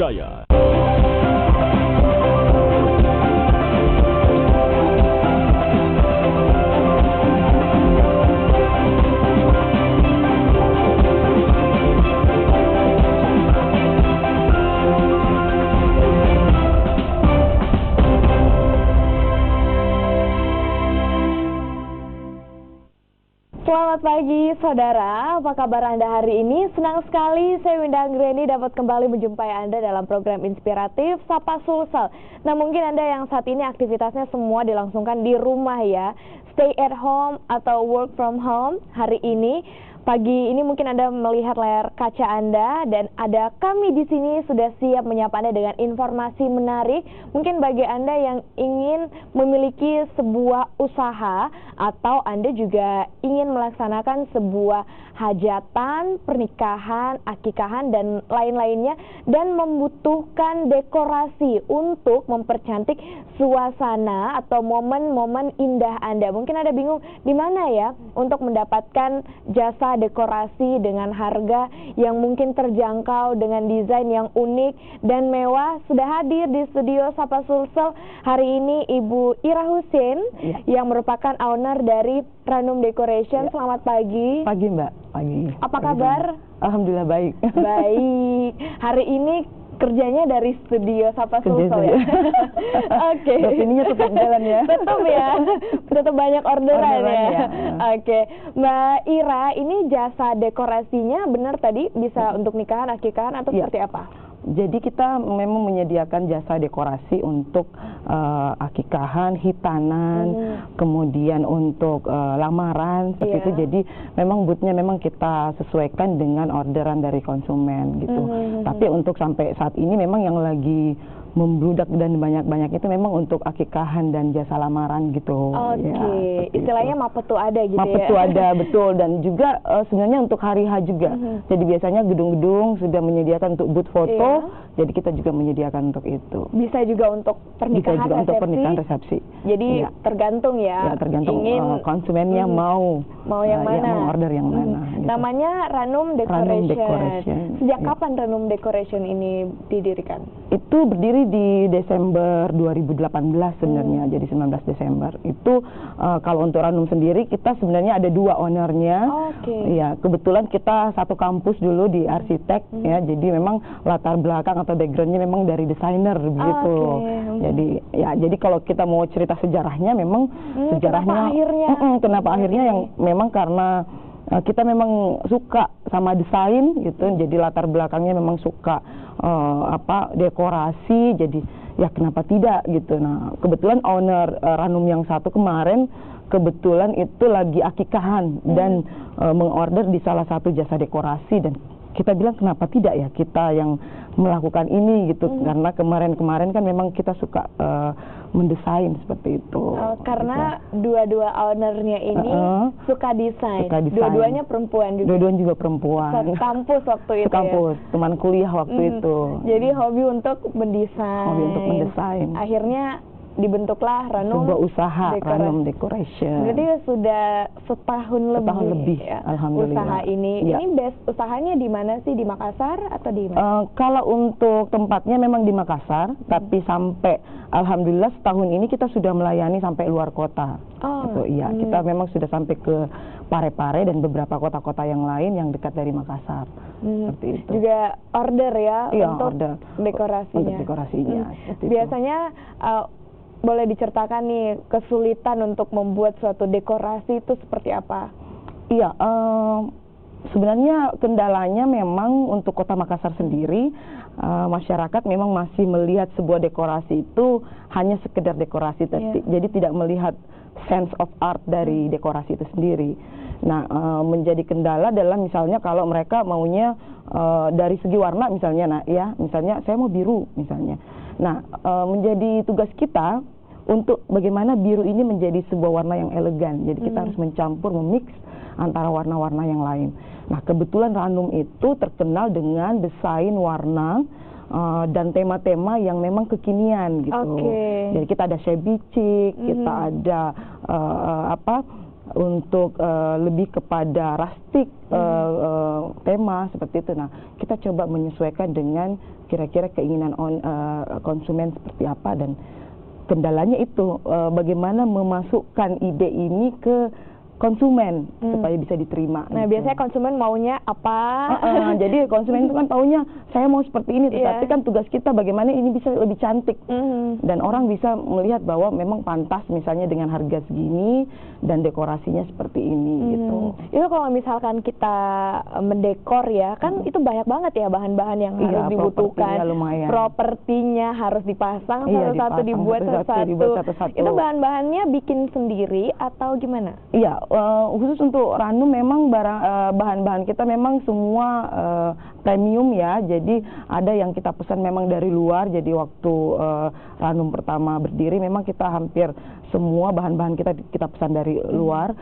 terpercaya. Selamat pagi saudara, apa kabar Anda hari ini? Senang sekali saya Winda Anggreni dapat kembali menjumpai Anda dalam program inspiratif Sapa Sulsel. Nah mungkin Anda yang saat ini aktivitasnya semua dilangsungkan di rumah ya, stay at home atau work from home hari ini. Pagi ini mungkin Anda melihat layar kaca Anda dan ada kami di sini sudah siap menyapa Anda dengan informasi menarik. Mungkin bagi Anda yang ingin memiliki sebuah usaha atau Anda juga ingin melaksanakan sebuah hajatan, pernikahan, akikahan dan lain-lainnya dan membutuhkan dekorasi untuk mempercantik suasana atau momen-momen indah Anda. Mungkin Anda bingung di mana ya untuk mendapatkan jasa dekorasi dengan harga yang mungkin terjangkau dengan desain yang unik dan mewah. Sudah hadir di studio Sapa Sulsel hari ini Ibu Ira Husin yang merupakan owner dari Ranum Decoration. Selamat pagi. Pagi Mbak, pagi. Apa kabar? Alhamdulillah baik. Baik. Hari ini kerjanya dari studio Sapa Sulsel ya? Oke. Ininya tetap jalan ya? Tetap ya? Tetap banyak orderan ya? Oke. Mbak Ira, ini jasa dekorasinya benar tadi bisa untuk nikahan, akikahan atau seperti apa? Jadi kita memang menyediakan jasa dekorasi untuk akikahan, hitanan, kemudian untuk lamaran seperti itu. Jadi memang boothnya memang kita sesuaikan dengan orderan dari konsumen gitu. Tapi untuk sampai saat ini memang yang lagi membludak dan banyak-banyak itu memang untuk akikahan dan jasa lamaran gitu. Oke, ya, istilahnya mapetu ada gitu mapetu ya? ada, betul. Dan juga sebenarnya untuk hari H juga. Jadi biasanya gedung-gedung sudah menyediakan untuk booth foto, jadi kita juga menyediakan untuk itu. Bisa juga untuk pernikahan, bisa juga resepsi? Untuk pernikahan resepsi. Jadi tergantung ya? Ya tergantung konsumennya mau yang mana? Mau order yang mana. Gitu. Namanya Ranum Decoration. Ranum Decoration. Sejak kapan Ranum Decoration ini didirikan? Itu berdiri di Desember 2018 sebenarnya, jadi 19 Desember. Itu kalau untuk Ranum sendiri kita sebenarnya ada dua ownernya. Ya, kebetulan kita satu kampus dulu di arsitek ya, jadi memang latar belakang atau backgroundnya memang dari desainer begitu. Jadi kalau kita mau cerita sejarahnya memang sejarahnya kenapa akhirnya yang memang karena kita memang suka sama desain gitu, jadi latar belakangnya memang suka dekorasi, jadi ya kenapa tidak gitu. Nah kebetulan owner Ranum yang satu kemarin kebetulan itu lagi akikahan dan mengorder di salah satu jasa dekorasi dan kita bilang kenapa tidak ya kita yang melakukan ini gitu, karena kemarin kan memang kita suka mendesain seperti itu. Karena dua-dua ownernya ini suka desain. Dua-duanya perempuan juga. Dua-duanya juga perempuan. Sekampus waktu itu Sekampus, ya? teman kuliah waktu itu. Jadi hobi untuk mendesain. Hobi untuk mendesain. Akhirnya dibentuklah Ranum sebuah usaha Ranum Decoration. Jadi sudah setahun lebih ya, alhamdulillah. Usaha ini. Ini base usahanya di mana sih? Di Makassar atau di mana? Kalau untuk tempatnya memang di Makassar, tapi sampai alhamdulillah setahun ini kita sudah melayani sampai luar kota. Kita memang sudah sampai ke Parepare dan beberapa kota-kota yang lain yang dekat dari Makassar. Seperti itu. Juga order ya, untuk order dekorasinya. Untuk dekorasinya. Biasanya boleh diceritakan nih kesulitan untuk membuat suatu dekorasi itu seperti apa? Iya, sebenarnya kendalanya memang untuk Kota Makassar sendiri, masyarakat memang masih melihat sebuah dekorasi itu hanya sekedar dekorasi, jadi tidak melihat sense of art dari dekorasi itu sendiri. Nah, menjadi kendala adalah misalnya kalau mereka maunya dari segi warna misalnya, misalnya saya mau biru misalnya. Nah, menjadi tugas kita untuk bagaimana biru ini menjadi sebuah warna yang elegan. Jadi kita harus mencampur, memix antara warna-warna yang lain. Nah, kebetulan Ranum itu terkenal dengan desain warna dan tema-tema yang memang kekinian gitu. Jadi kita ada shabby chic, kita ada untuk lebih kepada rustic tema seperti itu. Nah, kita coba menyesuaikan dengan kira-kira keinginan konsumen seperti apa, dan kendalanya itu bagaimana memasukkan ide ini ke konsumen supaya bisa diterima. Nah, gitu. biasanya konsumen maunya apa? Jadi konsumen itu kan taunya saya mau seperti ini, tetapi kan tugas kita bagaimana ini bisa lebih cantik dan orang bisa melihat bahwa memang pantas misalnya dengan harga segini dan dekorasinya seperti ini gitu. Itu kalau misalkan kita mendekor ya, kan itu banyak banget ya bahan-bahan yang harus dibutuhkan. Propertinya harus dipasang satu-satu, dibuat satu-satu. Itu bahan-bahannya bikin sendiri atau gimana? Iya, khusus untuk Ranum memang bahan-bahan kita memang semua premium ya. Jadi ada yang kita pesan memang dari luar. Jadi waktu Ranum pertama berdiri memang kita hampir semua bahan-bahan kita pesan dari luar.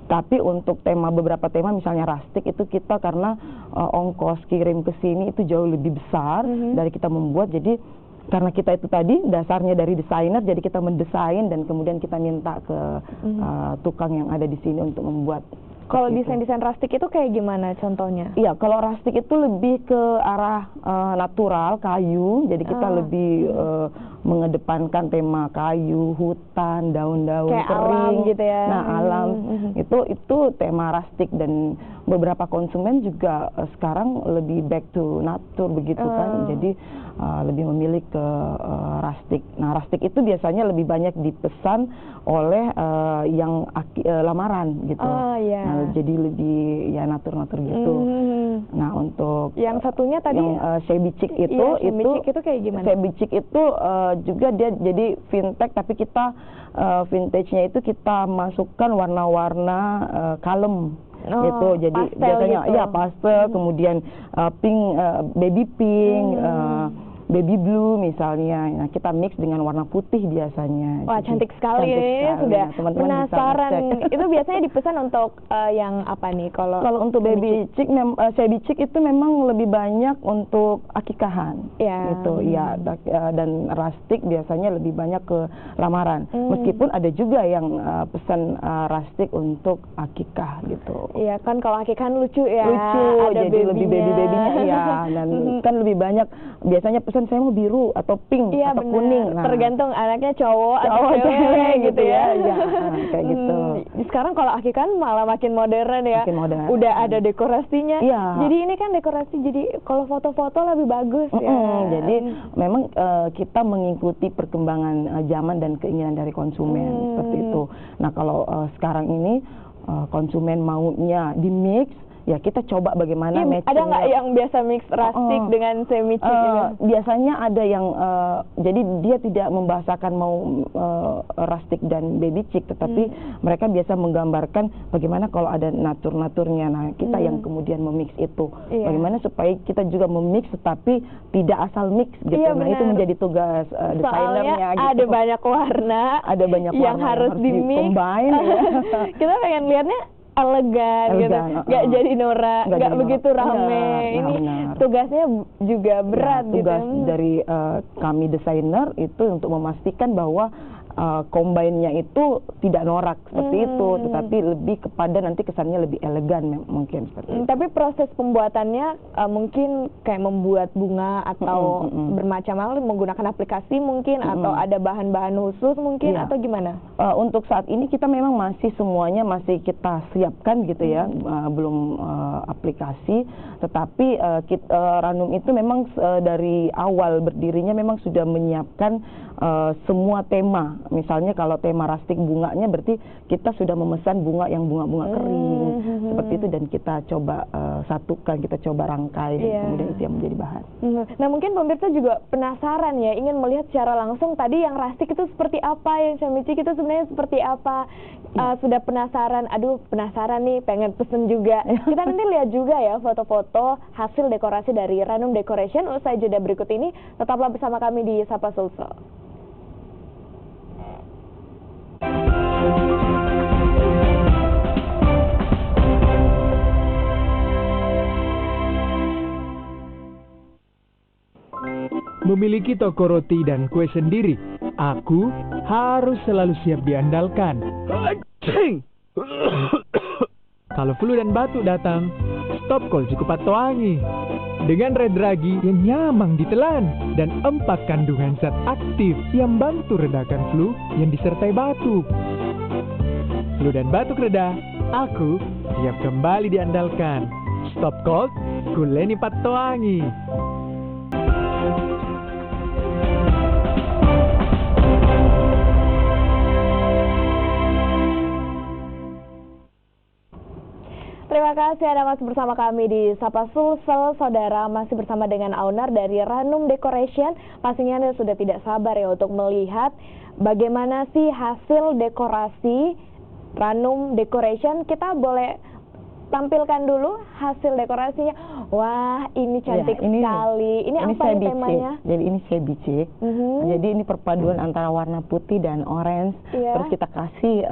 Tapi untuk beberapa tema misalnya rustic itu kita karena ongkos kirim ke sini itu jauh lebih besar dari kita membuat. Jadi karena kita itu tadi dasarnya dari desainer, jadi kita mendesain dan kemudian kita minta ke tukang yang ada di sini untuk membuat. Kalau desain-desain rustic itu kayak gimana contohnya? Iya, kalau rustic itu lebih ke arah natural, kayu. Jadi kita lebih mengedepankan tema kayu, hutan, daun-daun kering, alam gitu ya. Nah, alam itu tema rustic, dan beberapa konsumen juga sekarang lebih back to nature begitu kan. Jadi lebih memilih ke rustic. Nah, rustic itu biasanya lebih banyak dipesan oleh yang lamaran gitu. Nah, jadi lebih ya natur-natur gitu. Nah, untuk yang satunya tadi yang shabby chic itu, itu kayak gimana? Shabby chic itu juga dia jadi vintage, tapi kita vintage-nya itu kita masukkan warna-warna kalem. Gitu, jadi biasanya gitu. Ya pastel, kemudian pink, baby pink, baby blue misalnya. Nah, kita mix dengan warna putih biasanya. Wah, cantik sekali ini. Sudah penasaran. Itu biasanya dipesan untuk yang apa nih? Kalau untuk baby chic, shabby chic itu memang lebih banyak untuk akikahan. Gitu ya. Dan rustic biasanya lebih banyak ke lamaran. Meskipun ada juga yang pesan rustic untuk akikah gitu. Iya kan, kalau akikahan lucu ya. Lucu, ada jadi lebih baby-babynya ya. Dan kan lebih banyak biasanya pesan saya mau biru atau pink atau kuning. Nah, tergantung anaknya cowok atau cewek gitu ya. Kayak gitu. Sekarang kalau akikahan malah makin modern ya. Udah ada dekorasinya. Jadi ini kan dekorasi, jadi kalau foto-foto lebih bagus ya. Jadi memang kita mengikuti perkembangan zaman dan keinginan dari konsumen seperti itu. Nah, kalau sekarang ini konsumen maunya di mix, ya kita coba bagaimana matching. Ada nggak yang biasa mix rustic dengan semi chic gitu? Biasanya ada yang jadi dia tidak membahasakan mau rustic dan baby chic, tetapi mereka biasa menggambarkan bagaimana kalau ada natur-naturnya. Nah, kita yang kemudian memix itu. Bagaimana supaya kita juga memix tetapi tidak asal mix gitu. Nah, itu menjadi tugas desainernya gitu. Ada banyak warna. Ada banyak warna yang harus di-mix. Kita pengen lihatnya elegan gitu, nggak jadi norak, nggak begitu rame. Ini tugasnya juga berat gitu. Tugas dari kami desainer itu untuk memastikan bahwa combine-nya itu tidak norak seperti itu, tetapi lebih kepada nanti kesannya lebih elegan mungkin seperti itu. Tapi proses pembuatannya mungkin kayak membuat bunga atau bermacam-macam, menggunakan aplikasi mungkin atau ada bahan-bahan khusus mungkin atau gimana? Untuk saat ini kita memang semuanya masih kita siapkan gitu ya, belum aplikasi, tetapi Ranum itu memang dari awal berdirinya memang sudah menyiapkan semua tema. Misalnya kalau tema rustic bunganya, berarti kita sudah memesan bunga yang bunga-bunga kering seperti itu, dan kita coba satukan, kita coba rangkai, kemudian itu yang menjadi bahan. Nah, mungkin pemirsa juga penasaran ya, ingin melihat secara langsung tadi yang rustic itu seperti apa, yang semi chic itu sebenarnya seperti apa. Sudah penasaran, penasaran nih, pengen pesen juga. Kita nanti lihat juga ya foto-foto hasil dekorasi dari Ranum Decoration. Usai jeda berikut ini, tetaplah bersama kami di Sapa Sulsel. Memiliki toko roti dan kue sendiri, aku harus selalu siap diandalkan. Kalau flu dan batuk datang, Stop Cold Cukup Patoangi. dengan red ragi yang nyamang ditelan dan 4 kandungan zat aktif yang bantu redakan flu yang disertai batuk. Flu dan batuk reda, aku siap kembali diandalkan. Stop cold, kuleni patoangi. Terima kasih Anda masih bersama kami di Sapa Sulsel, saudara, masih bersama dengan owner dari Ranum Decoration. Pastinya Anda sudah tidak sabar ya untuk melihat bagaimana sih hasil dekorasi Ranum Decoration. Kita boleh tampilkan dulu hasil dekorasinya. Wah, ini cantik sekali. Ini apa ini temanya? Jadi ini shabby chic. Jadi ini perpaduan antara warna putih dan orange. Terus kita kasih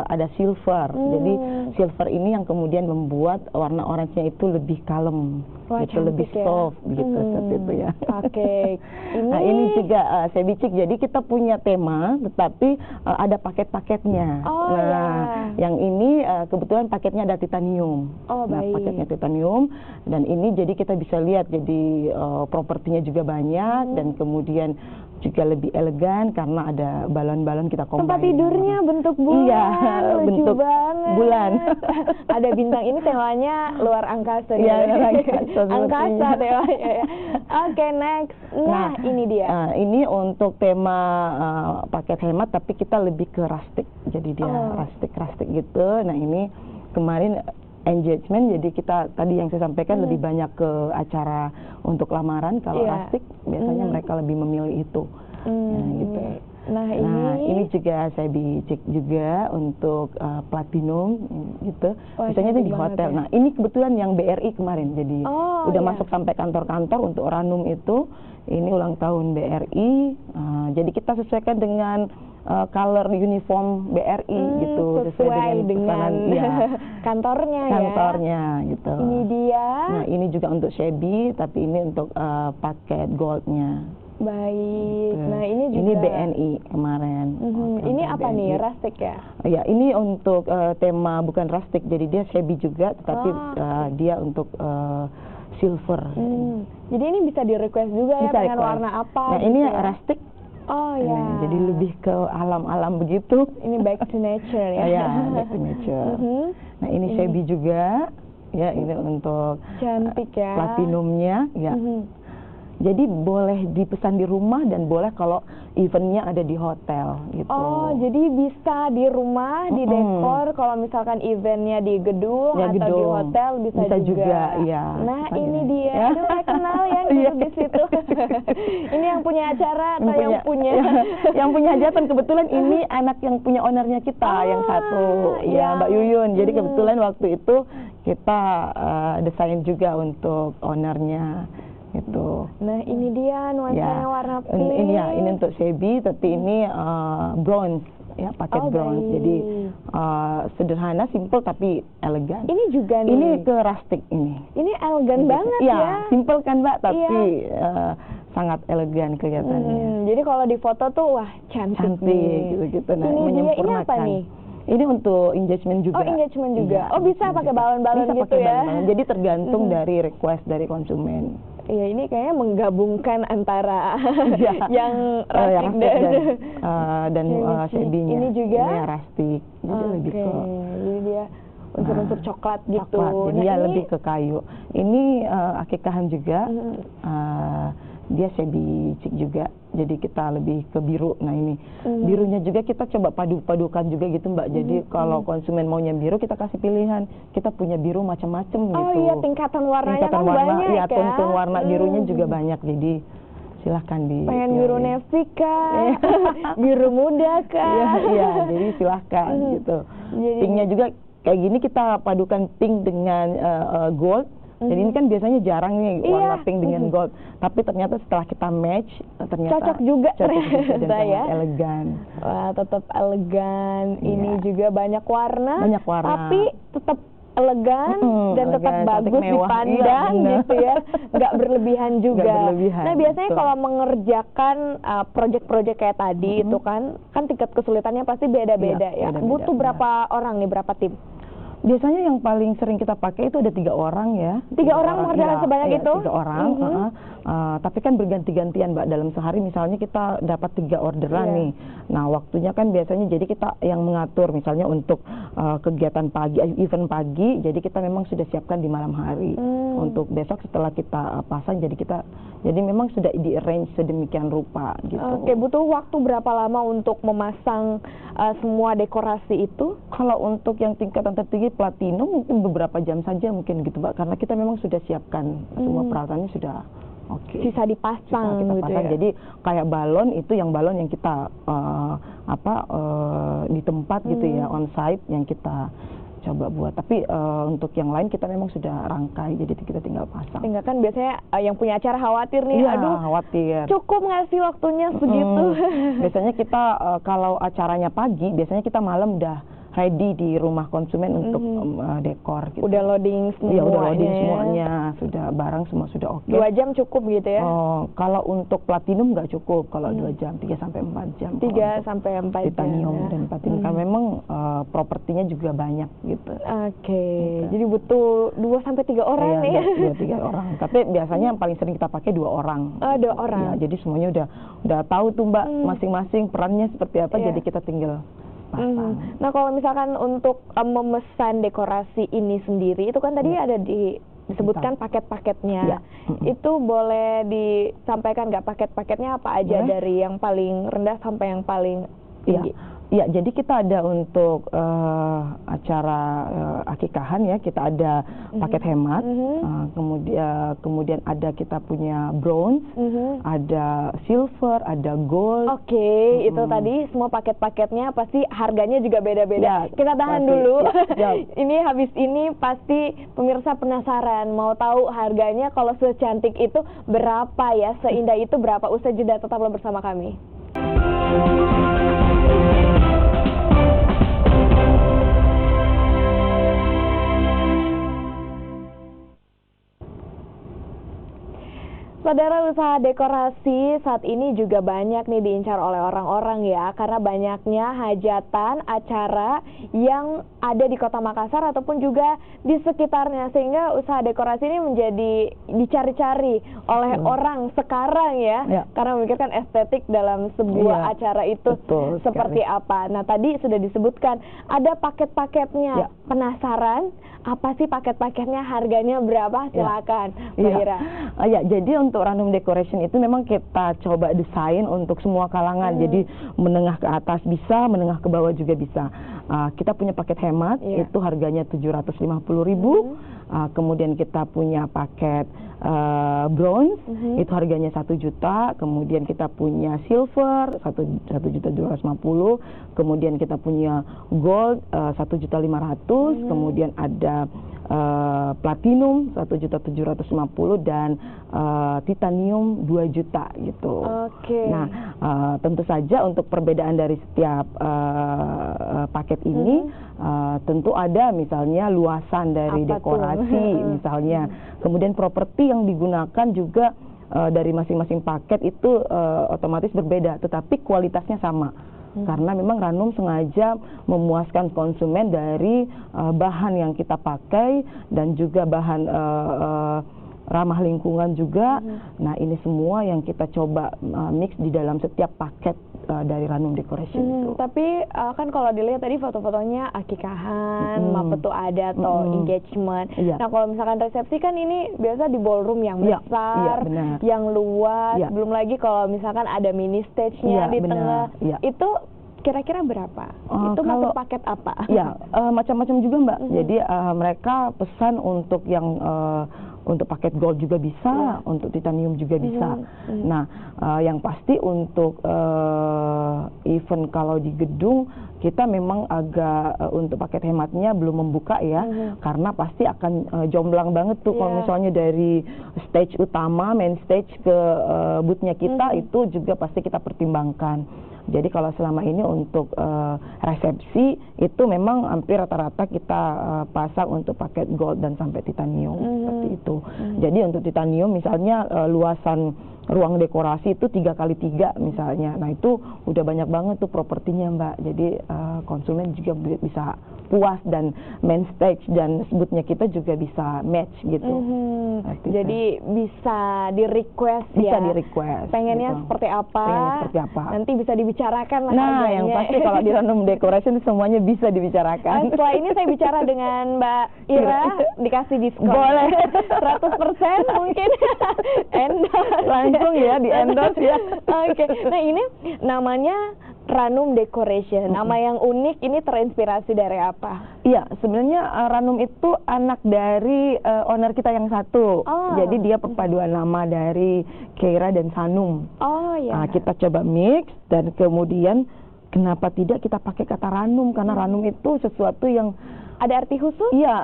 ada silver. Jadi silver ini yang kemudian membuat warna orange-nya itu lebih kalem. Wah, gitu, lebih soft gitu seperti itu ya. Oke. Nah, ini juga shabby chic. Jadi kita punya tema, tetapi ada paket-paketnya. Yang ini kebetulan paketnya ada titanium. Paketnya titanium, dan ini jadi kita bisa lihat jadi propertinya juga banyak dan kemudian juga lebih elegan karena ada balon-balon kita combine. Tempat tidurnya bentuk bulan. Iya, lucu bentuk banget. Bulan. Ada bintang, ini temanya luar angkasa. Iya, angkasa temanya. Oke, next. Nah, ini dia. Ini untuk tema paket hemat, tapi kita lebih ke rustic. Jadi dia rustic gitu. Nah, ini kemarin engagement, jadi kita tadi yang saya sampaikan lebih banyak ke acara untuk lamaran. Kalau rustic biasanya mereka lebih memilih itu. Gitu. Nah, ini juga saya cek juga untuk platinum gitu. Biasanya itu di hotel. Ya. Nah, ini kebetulan yang BRI kemarin, jadi udah masuk sampai kantor-kantor untuk Ranum itu. Ini ulang tahun BRI. Jadi kita sesuaikan dengan color uniform BRI gitu, sesuai dengan kantornya gitu. Ini dia. Nah, ini juga untuk shabby, tapi ini untuk paket goldnya. Baik. Nah, ini juga. Ini BNI kemarin. Ini apa nih, rustic ya? Ya, ini untuk tema bukan rustic, jadi dia shabby juga, tetapi dia untuk silver. Jadi ini bisa di request juga ya, pengen warna apa? Nah, ini rustic. Jadi lebih ke alam-alam begitu. Ini back to nature ya. Ya, back to nature. Nah, ini shabby juga. Ya, ini untuk cantik ya. Platinumnya ya. Jadi boleh dipesan di rumah dan boleh kalau eventnya ada di hotel gitu. Oh, jadi bisa di rumah, di dekor. Kalau misalkan eventnya di gedung atau di hotel bisa juga. Iya. Nah, ini dia. Aduh, saya kenal ya di situ. Ini yang punya acara atau yang punya? Yang punya hajatan. Kebetulan ini anak yang punya ownernya kita yang satu, ya Mbak Yuyun. Jadi kebetulan waktu itu kita desain juga untuk ownernya. Itu. Nah, ini dia nuansanya warna pink. Ini untuk shabby, tapi ini bronze ya, paket bronze. Jadi sederhana, simple tapi elegan. Ini juga nih. Ini ke rustic ini. Ini elegan banget ya. Simple kan Mbak, tapi sangat elegan kelihatannya. Jadi kalau di foto tuh wah cantik gitu-gitu. Nah, ini apa nih? Ini untuk engagement juga. Oh, engagement juga. Bisa pakai balon-balon gitu ya. Balon. Jadi tergantung dari request dari konsumen. Iya, ini kayaknya menggabungkan antara yang rustic dan shabby-nya. Ini juga ini rustic. Jadi lebih ke jadi dia unsur-unsur coklat gitu. Jadi dia lebih ke kayu. Ini akikahan juga. Dia shabby chic juga. Jadi kita lebih ke biru. Nah, ini birunya juga kita coba padukan juga gitu Mbak. Jadi kalau konsumen maunya biru, kita kasih pilihan. Kita punya biru macam-macam gitu. Oh iya, tingkatan warnanya kan banyak ya. Tone warna birunya juga banyak. Jadi silahkan pengen biru navy kah? Biru muda kah? Iya, jadi silahkan gitu. Pinknya juga kayak gini kita padukan pink dengan gold. Jadi ini kan biasanya jarang nih warna pink dengan gold, tapi ternyata setelah kita match, ternyata cocok juga dan ya. Elegan. Wah, tetap elegan. Ini juga banyak warna, tapi tetap elegan dan tetap bagus dipandang gitu ya, nggak berlebihan juga. Nah, biasanya kalau mengerjakan proyek-proyek kayak tadi itu kan tingkat kesulitannya pasti beda-beda ya. Butuh berapa orang nih, berapa tim? Biasanya yang paling sering kita pakai itu ada 3 orang ya. 3 orang mengerjakan sebanyak itu? 3 orang. Tapi kan berganti-gantian Mbak, dalam sehari misalnya kita dapat 3 orderan nih. Nah waktunya kan biasanya jadi kita yang mengatur, misalnya untuk kegiatan pagi, event pagi, jadi kita memang sudah siapkan di malam hari. Untuk besok setelah kita pasang, jadi memang sudah di-arrange sedemikian rupa gitu. Oke, butuh waktu berapa lama untuk memasang semua dekorasi itu? Kalau untuk yang tingkatan tertinggi platinum mungkin beberapa jam saja mungkin gitu Mbak, karena kita memang sudah siapkan semua peralatannya sudah oke. Sisa dipasang kita gitu pasang. ya? Jadi kayak balon itu yang balon yang kita di tempat gitu ya, on site yang kita coba buat. Tapi untuk yang lain kita memang sudah rangkai, jadi kita tinggal pasang. Tinggal kan biasanya yang punya acara khawatir nih, Iya, aduh khawatir. cukup nggak sih waktunya segitu? Biasanya kita kalau acaranya pagi, biasanya kita malam udah ready di rumah konsumen untuk dekor gitu. Udah loading semuanya? Iya, udah loading ya? semuanya, sudah barang semua sudah oke. 2 jam cukup gitu ya? Kalau untuk platinum nggak cukup, kalau 2 jam, 3 sampai 4 jam. 3 sampai 4 jam. Titanium dan platinum, kan memang propertinya juga banyak gitu. Oke, jadi butuh 2 sampai 3 orang nih. Iya, 2-3 orang. Tapi biasanya yang paling sering kita pakai 2 orang. 2 orang. Ya, jadi semuanya udah tahu tuh Mbak, masing-masing perannya seperti apa, jadi kita tinggal pasang. Nah kalau misalkan untuk memesan dekorasi ini sendiri, itu kan tadi ada disebutkan paket-paketnya. Ya. Itu boleh disampaikan nggak paket-paketnya apa aja, dari yang paling rendah sampai yang paling tinggi? Ya, jadi kita ada untuk acara akikahan ya, kita ada paket hemat, kemudian ada kita punya bronze, ada silver, ada gold. Oke, itu tadi semua paket-paketnya pasti harganya juga beda-beda. Kita tahan dulu. Ini habis ini pasti pemirsa penasaran mau tahu harganya kalau secantik itu berapa ya, seindah itu berapa. Usai jeda, tetaplah bersama kami. Saudara, usaha dekorasi saat ini juga banyak nih diincar oleh orang-orang ya, karena banyaknya hajatan, acara yang ada di Kota Makassar ataupun juga di sekitarnya, sehingga usaha dekorasi ini menjadi dicari-cari oleh orang sekarang ya, karena memikirkan estetik dalam sebuah acara itu seperti apa. Nah, tadi sudah disebutkan ada paket-paketnya. Penasaran apa sih paket-paketnya, harganya berapa? Silakan Mbak Ira. Ya, jadi untuk random decoration itu memang kita coba desain untuk semua kalangan. Jadi menengah ke atas bisa, menengah ke bawah juga bisa. Kita punya paket hemat, itu harganya 750.000. Kemudian kita punya paket bronze, itu harganya 1 juta. Kemudian kita punya silver 1.250.000. Kemudian kita punya gold 1.500.000. Kemudian ada platinum 1.750.000 dan titanium 2 juta gitu. Nah, tentu saja untuk perbedaan dari setiap paket ini tentu ada misalnya luasan dari dekorasi misalnya. Kemudian properti yang digunakan juga dari masing-masing paket itu otomatis berbeda, tetapi kualitasnya sama. Karena memang Ranum sengaja memuaskan konsumen dari bahan yang kita pakai dan juga bahan ramah lingkungan juga. Nah, ini semua yang kita coba mix di dalam setiap paket dari Ranum Decoration itu. Tapi kan kalau dilihat tadi foto-fotonya akikahan, mapetu adat atau engagement. Nah, kalau misalkan resepsi kan ini biasa di ballroom yang besar, yang luas. Belum lagi kalau misalkan ada mini stage-nya di tengah. Itu kira-kira berapa? Itu masuk paket apa? Ya, macam-macam juga Mbak. Jadi mereka pesan untuk yang untuk paket gold juga bisa, untuk titanium juga bisa. Nah, yang pasti untuk event kalau di gedung kita memang agak untuk paket hematnya belum membuka ya, karena pasti akan jomblang banget tuh kalau misalnya dari stage utama, main stage ke boothnya kita itu juga pasti kita pertimbangkan. Jadi kalau selama ini untuk resepsi itu memang hampir rata-rata kita pasang untuk paket gold dan sampai titanium seperti itu. Jadi untuk titanium misalnya luasan ruang dekorasi itu 3x3 misalnya. Nah itu udah banyak banget tuh propertinya Mbak. Jadi konsumen juga bisa puas dan main stage dan sebutnya kita juga bisa match gitu. Jadi bisa di request ya. Bisa di request. Pengennya gitu. seperti apa? Nanti bisa dibicarakan lah Nah, harganya. yang pasti kalau di Random Decoration semuanya bisa dibicarakan. Setelah ini saya bicara dengan Mbak Ira, dikasih diskon. Boleh. 100% mungkin. Endorse. Langsung ya di endorse ya. Oke. Nah, ini namanya Ranum Decoration. Nama yang unik, ini terinspirasi dari apa? Iya, sebenarnya Ranum itu anak dari owner kita yang satu. Jadi dia perpaduan nama dari Keira dan Sanum. Nah, kita coba mix dan kemudian kenapa tidak kita pakai kata Ranum, karena Ranum itu sesuatu yang ada arti khusus? Iya,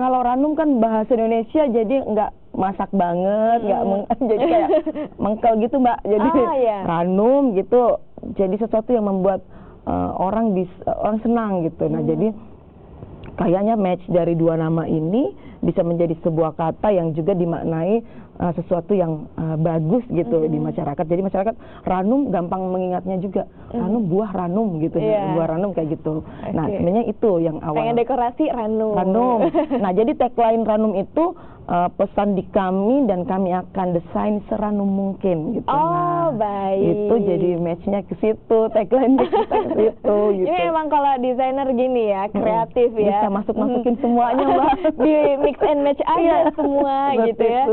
kalau Ranum kan bahasa Indonesia jadi nggak masak banget, nggak jadi kayak mengkel gitu Mbak. Jadi Ranum gitu, jadi sesuatu yang membuat orang senang gitu. Nah jadi kayaknya match dari dua nama ini bisa menjadi sebuah kata yang juga dimaknai sesuatu yang bagus gitu di masyarakat. Jadi masyarakat Ranum gampang mengingatnya juga. Ranum, buah Ranum gitu. Buah Ranum kayak gitu. Nah sebenarnya itu yang awal. Pengen dekorasi Ranum. Nah jadi tagline Ranum itu pesan di kami dan kami akan desain seranum mungkin gitu. Baik. Itu jadi matchnya ke situ, tagline kita ke situ gitu. Ini emang kalau desainer gini ya, kreatif ya. Bisa masukin semuanya Mbak. Di mix and match aja semua gitu ya.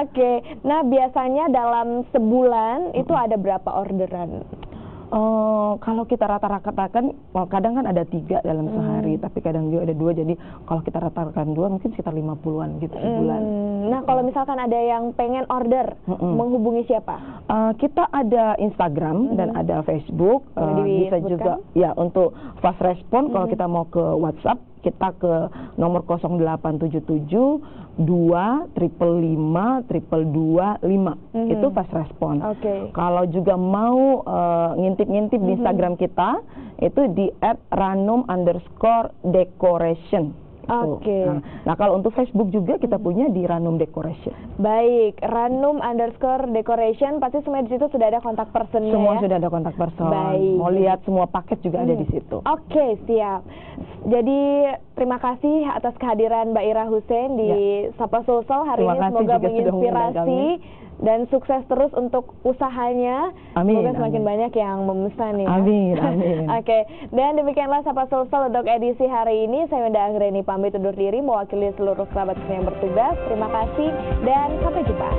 Oke. Nah, biasanya dalam sebulan itu ada berapa orderan? Kalau kita rata-ratakan, kadang kan ada 3 dalam sehari, tapi kadang juga ada 2. Jadi kalau kita rata-ratakan 2 mungkin sekitar 50-an gitu sebulan. Nah, kalau misalkan ada yang pengen order, menghubungi siapa? Kita ada Instagram dan ada Facebook. Bisa juga ya untuk fast respon. Kalau kita mau ke WhatsApp, kita ke nomor 0877 255 225. Itu fast respon. Kalau juga mau ngintip-ngintip di Instagram kita, itu di @ranum_decoration. Nah, kalau untuk Facebook juga kita punya di Ranum Decoration. Baik, Ranum_decoration, pasti semua di situ sudah ada kontak personnya. Semua ya? sudah ada kontak person. Baik. Mau lihat semua paket juga ada di situ. Oke, siap. Jadi terima kasih atas kehadiran Mbak Ira Hussein di Sapa Sulsel hari ini. Semoga menginspirasi dan sukses terus untuk usahanya. Semoga semakin banyak yang memesan ya. Amin. Oke, dan demikianlah Sapa Sulsel untuk edisi hari ini. Saya Winda Anggreni pamit undur diri mewakili seluruh kerabat yang bertugas. Terima kasih dan sampai jumpa.